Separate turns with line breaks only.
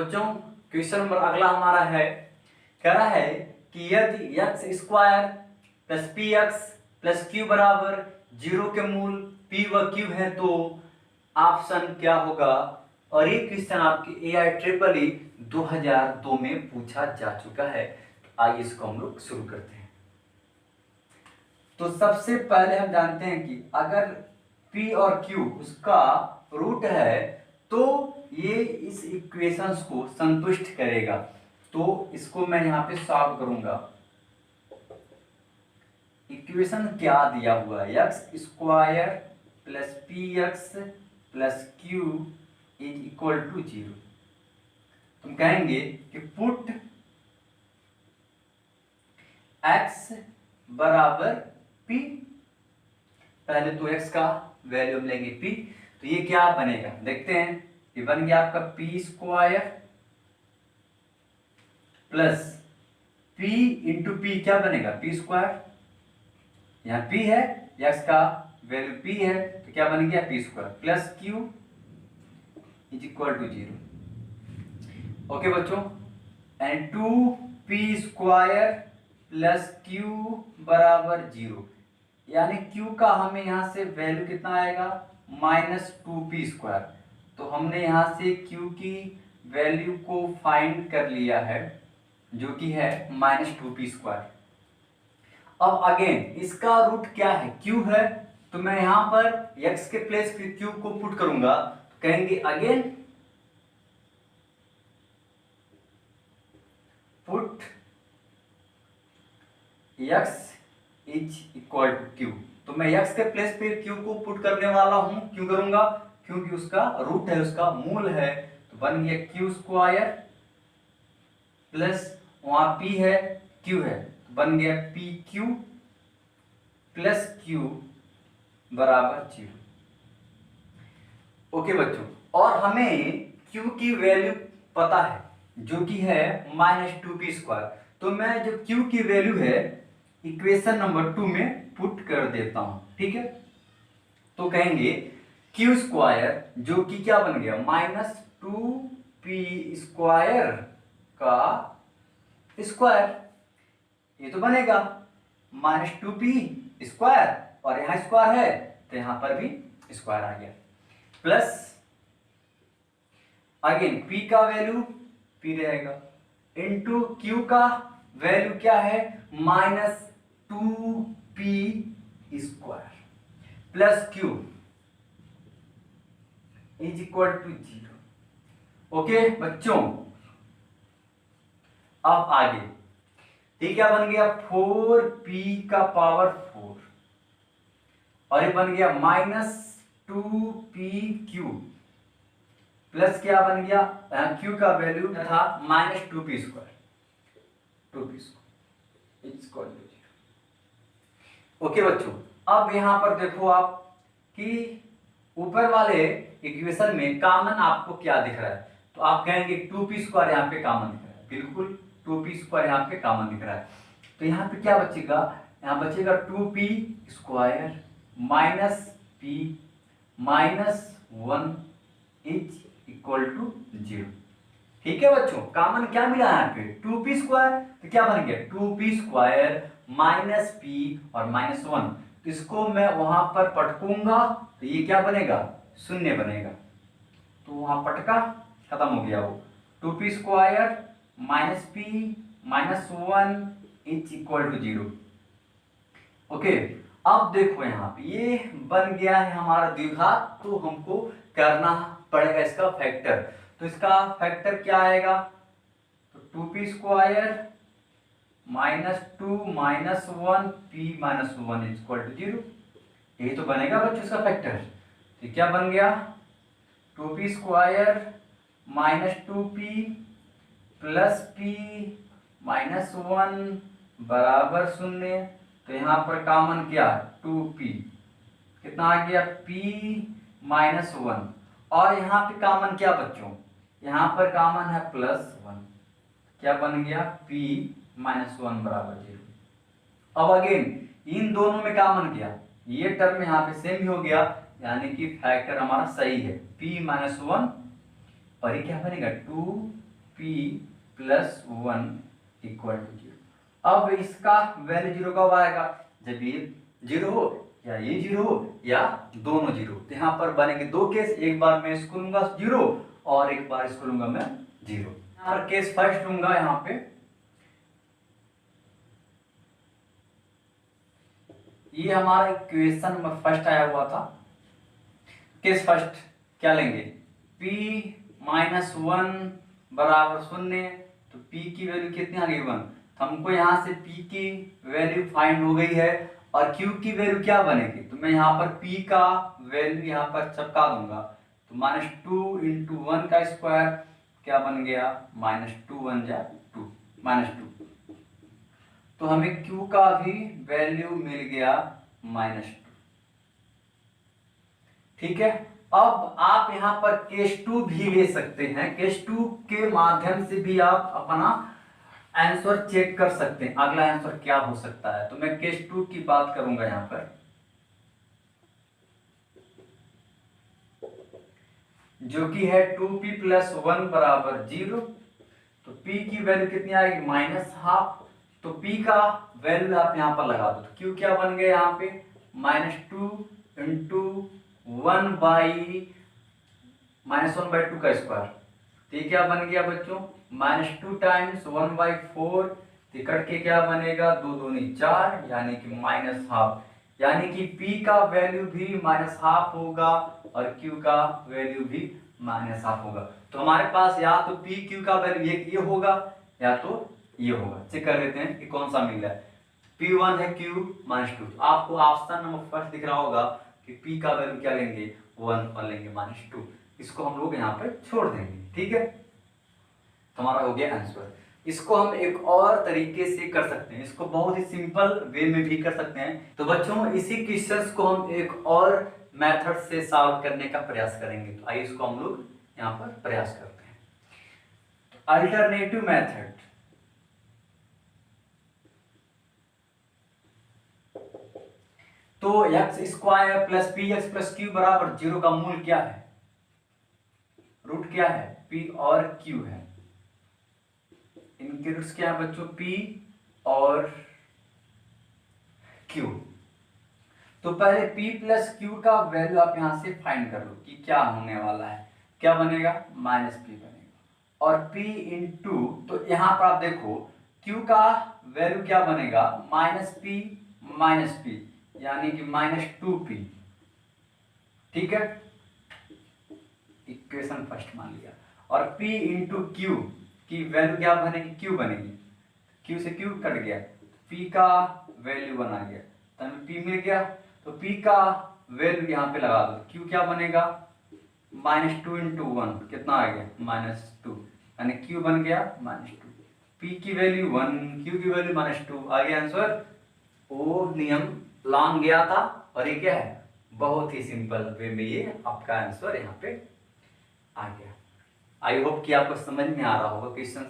बच्चों question number अगला हमारा है, कह रहा है कि यदि x square plus p x plus Q बराबर 0 के मूल पी व क्यू है तो ऑप्शन क्या होगा। और ये क्वेश्चन आपके AIEEE 2002 में पूछा जा चुका है। तो आइए इसको हम लोग शुरू करते हैं। तो सबसे पहले हम जानते हैं कि अगर P और Q उसका रूट है तो ये इस इक्वेशंस को संतुष्ट करेगा। तो इसको मैं यहाँ पे सॉल्व करूंगा। इक्वेशन क्या दिया हुआ है, x square plus p x plus q is equal to 0। तुम कहेंगे कि पुट x बराबर p, पहले तो x का वैल्यू हम लेंगे p, तो ये क्या बनेगा देखते हैं। ये बन गया आपका P square plus p into P, क्या बनेगा पी स्क्वायर, यहाँ p है, x का वैल्यू p है तो क्या बन गया P square plus q is equal to 0। Okay बच्चों, and 2p square plus q बराबर 0, यानी q का हमें यहाँ से वैल्यू कितना आएगा -2p स्क्वायर। तो हमने यहाँ से q की वैल्यू को फाइंड कर लिया है जो कि है -2p स्क्वायर। अब अगेन इसका रूट क्या है q है, तो मैं यहाँ पर x के प्लेस पे q को पुट करूंगा तो कहेंगे again put x is equal to q। तो मैं x के प्लेस पे q को पुट करने वाला हूं, क्यों करूंगा क्योंकि उसका रूट है, उसका मूल है। तो बन गया q स्क्वायर प्लस वहां p है q है, तो बन गया pq प्लस q बराबर 0। ओके बच्चों, और हमें q की वैल्यू पता है जो कि है -2p स्क्वायर। तो मैं जो q की वैल्यू है इक्वेशन नंबर 2 में पुट कर देता हूं, ठीक है। तो कहेंगे q स्क्वायर जो कि क्या बन गया -2p स्क्वायर का स्क्वायर, ये तो बनेगा -2p स्क्वायर, और यहां स्क्वायर है तो यहां पर भी स्क्वायर आ गया, प्लस अगेन p का वैल्यू p रहेगा इंटू q का वैल्यू क्या है -2p square plus q is equal to 0। Okay बच्चों, अब आगे ये क्या बन गया 4p का पावर 4, और ये बन गया -2pq प्लस क्या बन गया q का वैल्यू था -2p square, 2p square is equal to 0। Okay बच्चों, अब यहां पर देखो आप कि ऊपर वाले इक्वेशन में कॉमन आपको क्या दिख रहा है। तो आप कहेंगे 2p स्क्वायर यहाँ पे कॉमन दिख रहा है, बिल्कुल 2p स्क्वायर यहाँ पे कॉमन दिख रहा है। तो यहाँ पे क्या बचेगा, यहाँ बचेगा 2p square minus p minus 1 is equal to 0। ठीक है बच्चों, कॉमन क्या मिला यहाँ पे 2p स्क्वायर, तो क्या बन गया 2p स्क्वायर माइनस p और -1। तो इसको मैं वहां पर पटकूंगा तो ये क्या बनेगा 0 बनेगा, तो वहां पटका खत्म हो गया वो 2p square minus p minus 1 is equal to 0। Okay, अब देखो यहाँ पे ये बन गया है हमारा द्विघात, तो हमको करना पड़ेगा इसका फैक्टर। तो इसका फैक्टर क्या आएगा, तो 2p square -2 -1 p -1 is equal to 0। यही तो बनेगा बच्चों इसका फैक्टर। तो क्या बन गया 2p square -2p plus p -1 बराबर 0। तो यहाँ पर कॉमन क्या 2p, कितना आ गया p -1, और यहाँ पे कॉमन क्या बच्चों, यहाँ पर कॉमन है +1, क्या बन गया p -1 बराबर 0। अब अगेन इन दोनों में कॉमन किया, ये टर्म यहाँ पे सेम ही हो गया, यानी कि फैक्टर हमारा सही है p -1, और ये क्या बनेगा 2 p प्लस 1 इक्वल टू 0। अब इसका वैल्यू 0 कब आएगा, जब ये 0 हो या ये 0 हो या दोनों 0। तो यहाँ पर बनेंगे दो केस, एक बार मैं इसको लूंगा 0 और एक बार इसको लूंगा मैं 0। यहाँ पर केस फर्स्ट लूंगा, यहाँ पे ये हमारा इक्वेशन में फर्स्ट आया हुआ था। केस फर्स्ट क्या लेंगे, p माइनस 1 बराबर 0, तो p की वैल्यू कितनी आ गई 1। तो हमको यहाँ से p की वैल्यू फाइंड हो गई है और q की वैल्यू क्या बनेगी, तो मैं यहाँ पर p का वैल्यू यहाँ पर चिपका दूंगा। तो -2 इंटू 1 का स्क्वायर क्या बन गया, -2 1 जा 2 -2। तो हमें q का भी वैल्यू मिल गया -2। ठीक है, अब आप यहाँ पर केस 2 भी ले सकते हैं। केस 2 के माध्यम से भी आप अपना आंसर चेक कर सकते हैं, अगला आंसर क्या हो सकता है। तो मैं केस 2 की बात करूंगा यहाँ पर, जो कि है 2p प्लस 1 बराबर 0। तो p की वैल्यू कितनी आएगी, -12। तो p का वैल्यू आप यहाँ पर लगा दो, तो q क्या बन गया यहाँ पे, -2 इंटू 1 बाई -1/2 का स्क्वायर। तो ये क्या बन गया बच्चों, -2 टाइम्स 1/4। कट के क्या बनेगा, 2 दूनी 4, यानी कि -12। यानी कि p का वैल्यू भी -12 होगा और q का वैल्यू भी -12 होगा। तो हमारे पास या तो p q का वैल्यू ये होगा या तो ये होगा। चेक कर लेते हैं कि कौन सा मिल रहा है। p1 है, q -2। आपको ऑप्शन नंबर फर्स्ट दिख रहा होगा कि p का वैल्यू क्या लेंगे, 1 और लेंगे -2। इसको हम लोग यहाँ पे छोड़ देंगे। ठीक है, तो हमारा हो गया आंसर। इसको हम एक और तरीके से कर सकते हैं, इसको बहुत ही सिंपल वे में भी कर सकते हैं। तो बच्चों इसी क्वेश्चंस को हम एक और मेथड से सॉल्व करने का प्रयास करेंगे। तो आइए इसको हम लोग यहाँ पर प्रयास करते हैं। अल्टरनेटिव मेथड, तो x square plus p x plus Q बराबर 0 का मूल क्या है, रूट क्या है, p और q है। इनके रूट्स क्या है बच्चों, p और q। तो पहले p प्लस q का वैल्यू आप यहां से फाइंड कर लो कि क्या होने वाला है। क्या बनेगा, -p बनेगा और p इंटू, तो यहां पर आप देखो q का वैल्यू क्या बनेगा, -p यानी कि -2p। ठीक है, इक्वेशन फर्स्ट मान लिया। और p इंटू क्यू की वैल्यू क्या बनेगी, q बनेगी। q से q कट गया, p का वैल्यू बना गया, तो हमें p मिल गया। तो p का वैल्यू यहाँ पे लगा दो, q क्या बनेगा, -2 इंटू 1 कितना आ गया, -2, यानी q बन गया -2। p की वैल्यू 1, q की वैल्यू -2, आ गया आंसर। वो नियम लॉन्ग गया था और ये क्या है, बहुत ही सिंपल वे में ये आपका आंसर यहाँ पे आ गया। आई होप कि आपको समझ में आ रहा होगा क्वेश्चन।